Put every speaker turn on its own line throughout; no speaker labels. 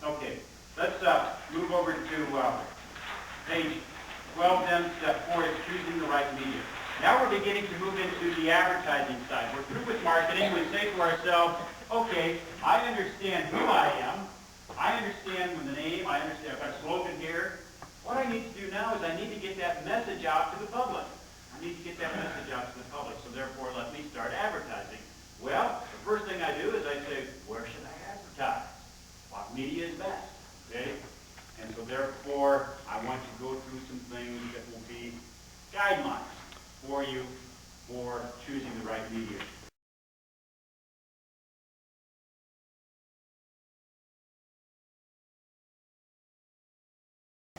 Okay, let's move over to page 12 then, step 4 is choosing the right media. Now we're beginning to move into the advertising side. We're through with marketing. We say to ourselves, okay, I understand who I am. I understand the name. I understand I've got a slogan here. What I need to do now is I need to get that message out to the public. I need to get that message out to the public. So therefore, let me start advertising. Well, the first thing I do is I say, where should I advertise? What media is best? Okay? And so therefore, I want to go through some things that will be guidelines for you for choosing the right media.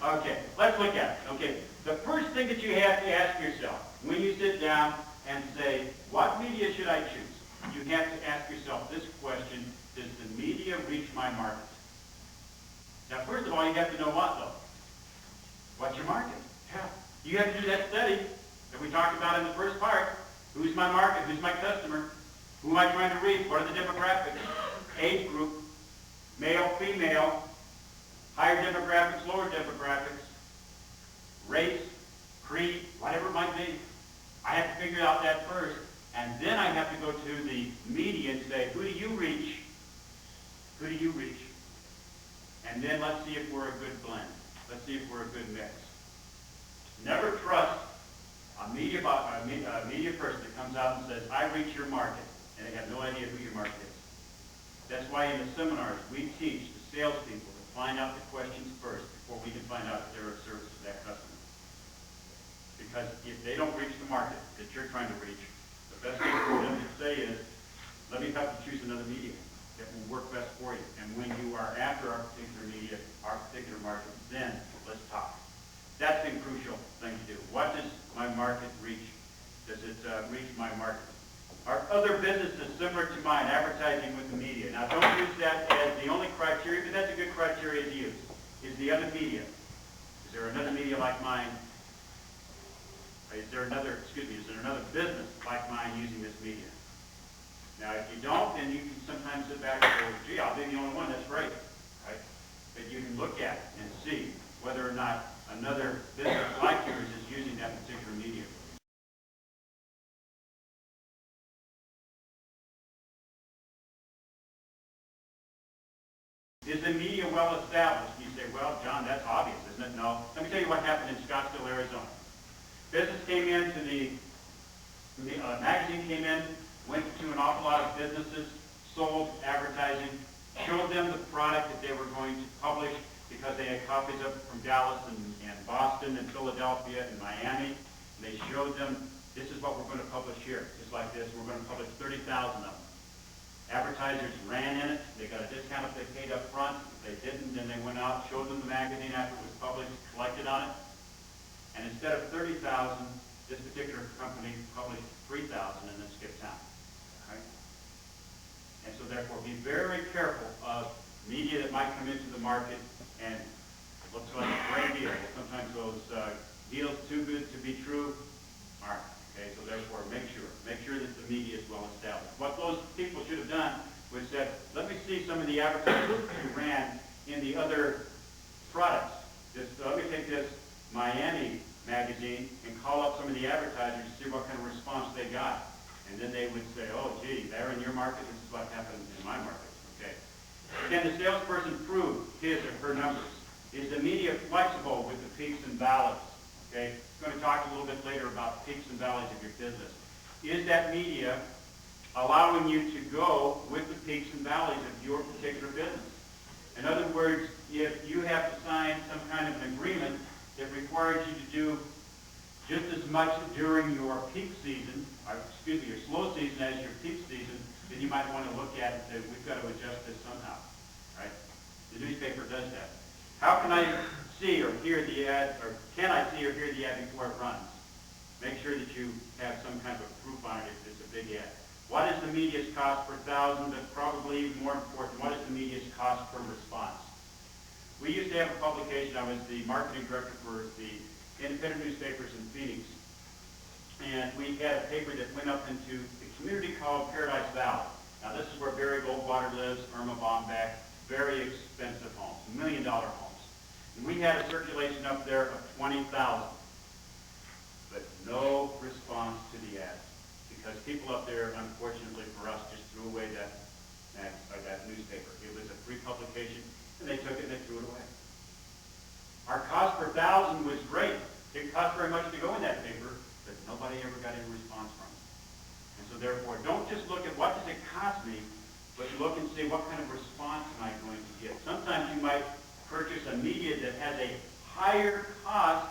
Okay, let's look at it. Okay, the first thing that you have to ask yourself when you sit down and say, what media should I choose? You have to ask yourself this question: does the media reach my market? Now, first of all, you have to know what, though? What's your market? Yeah. You have to do that study that we talked about in the first part. Who's my market? Who's my customer? Who am I trying to reach? What are the demographics? Age group, male, female, higher demographics, lower demographics, race, creed, whatever it might be. I have to figure out that first, and then I have to go to the media and say, who do you reach? Who do you reach? And then let's see if we're a good blend. Let's see if we're a good mix. Never trust a media person that comes out and says, I reach your market, and they have no idea who your market is. That's why in the seminars we teach the salespeople to find out the questions first before we can find out if they're of service to that customer. Because if they don't reach the market that you're trying to reach, the best thing for them to say is, let me help you choose another media that will work best for you. And when you are after our particular media, our particular market, then let's talk. That's a crucial thing to do. What does my market reach? Does it reach my market? Are other businesses similar to mine advertising with the media? Now, don't use that as the only criteria, but that's a good criteria to use. Is the other media? Is there another media like mine? Is there another business like mine using this media? Now, if you don't, then you can sometimes sit back and go, gee, I'll be the only one. That's great, right? But you can look at it and see whether or not another business like yours is using that particular media. Is the media well established? You say, well, John, that's obvious, isn't it? No. Let me tell you what happened in Scottsdale, Arizona. Business came in to the magazine came in, went to an awful lot of businesses, sold advertising, showed them the product that they were going to publish because they had copies of it from Dallas and Boston and Philadelphia and Miami. And they showed them, this is what we're going to publish here. Just like this, we're going to publish 30,000 of them. Advertisers ran in it. They got a discount if they paid up front. If they didn't, then they went out, showed them the magazine after it was published, collected on it. And instead of 30,000, this particular company published 3,000 and then skipped town. Right? And so therefore, be very careful of media that might come into the market and it looks like a great deal. Sometimes those deals too good to be true aren't. Okay, so therefore, make sure that the media is well established. What those people should have done was said, let me see some of the advertisements you ran in the other products. Let me take this Miami magazine and call up some of the advertisers to see what kind of response they got. And then they would say, oh, gee, they're in your market, this is what happened in my market. Okay. Can the salesperson prove his or her numbers? Is the media flexible with the peaks and valleys? Okay. I'm going to talk a little bit later about peaks and valleys of your business. Is that media allowing you to go with the peaks and valleys of your particular business? In other words, if you have to sign some kind of an agreement that requires you to do just as much during your peak season, or excuse me, your slow season as your peak season, then you might want to look at it and say, we've got to adjust this somehow, right? The newspaper does that. How can I see or hear the ad, or can I see or hear the ad before it runs? Make sure that you have some kind of a proof on it if it's a big ad. What is the media's cost per thousand, but probably even more important, what is the media's cost per response? We used to have a publication. I was the marketing director for the independent newspapers in Phoenix. And we had a paper that went up into the community called Paradise Valley. Now this is where Barry Goldwater lives, Irma Bombeck, very expensive homes, $1 million homes. And we had a circulation up there of 20,000, but no response to the ads, because people up there, unfortunately for us, just threw away that newspaper. It was a free publication, and they took it and they threw it away. Our cost per thousand was great. It cost very much to go in that paper, but nobody ever got any response from it. And so therefore, don't just look at what does it cost me, but look and see what kind of response am I going to get. Sometimes you might purchase a media that has a higher cost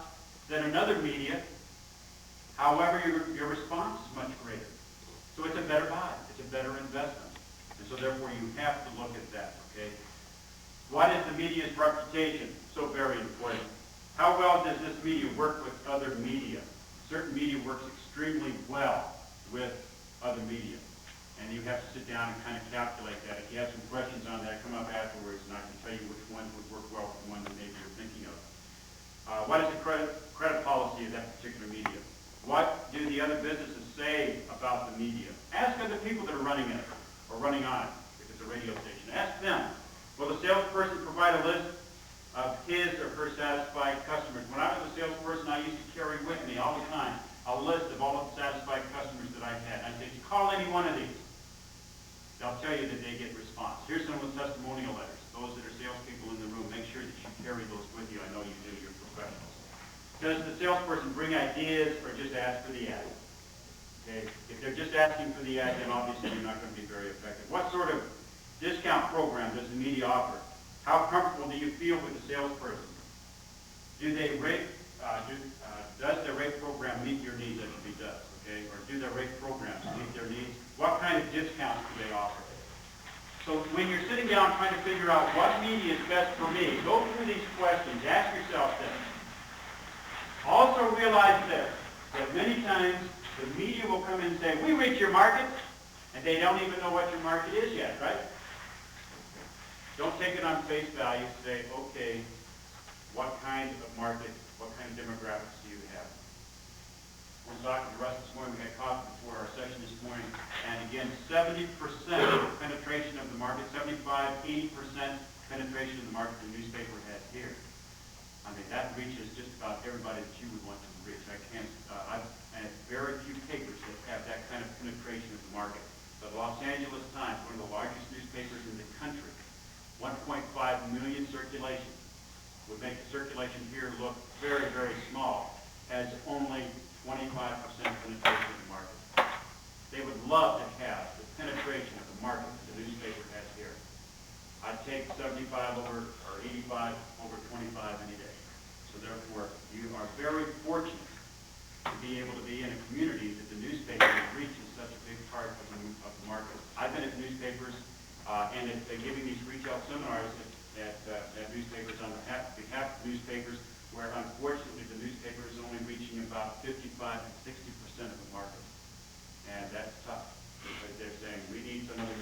than another media. However, your response is much greater. So it's a better buy. It's a better investment. And so therefore, you have to look at that, okay? What is the media's reputation? So very important. How well does this media work with other media? Certain media works extremely well with other media. And you have to sit down and kind of calculate that. If you have some questions on that, come up afterwards and I can tell you which one would work well with the one that maybe you're thinking of. What is the credit policy of that particular media? What do the other businesses say about the media? Ask other people that are running it or running on it, if it's a radio station. Ask them. Will the salesperson provide a list of his or her satisfied customers? When I was a salesperson, I used to carry with me all the time a list of all of the satisfied customers that I had. I said, call any one of these. They'll tell you that they get response. Here's some of the testimonial letters. Those that are salespeople in the room, make sure that you carry those with you. I know you do. You're professionals. Does the salesperson bring ideas or just ask for the ad? Okay. If they're just asking for the ad, then obviously you're not going to be very effective. What sort of discount program does the media offer? How comfortable do you feel with the salesperson? Do they rate? Does the rate program meet your needs? That should be does. Okay. Or do their rate programs meet their needs? What kind of discounts do they offer? So when you're sitting down trying to figure out what media is best for me, go through these questions. Ask yourself this. Also realize this, that many times the media will come in and say, we reach your market, and they don't even know what your market is yet, right? Don't take it on face value. Say, okay, what kind of market, what kind of demographics do you have? I was talking to Russ this morning. We had coffee before our session this morning. And again, 70% penetration of the market, 75, 80% penetration of the market the newspaper has here. I mean, that reaches just about everybody that you would want to reach. I've had very few papers that have that kind of penetration of the market. The Los Angeles Times, one of the largest newspapers in the country, 1.5 million circulation, would make the circulation here look very, very small, as only 25% penetration of the market. They would love to have the penetration of the market that the newspaper has here. I'd take 75 over, or 85 over 25 any day. So therefore, you are very fortunate to be able to be in a community that the newspaper reaches such a big part of the market. I've been at newspapers and at giving these reach-out seminars at newspapers on behalf of newspapers, where unfortunately the newspaper is only reaching about 55 to 60% of the market. And that's tough, because they're saying we need another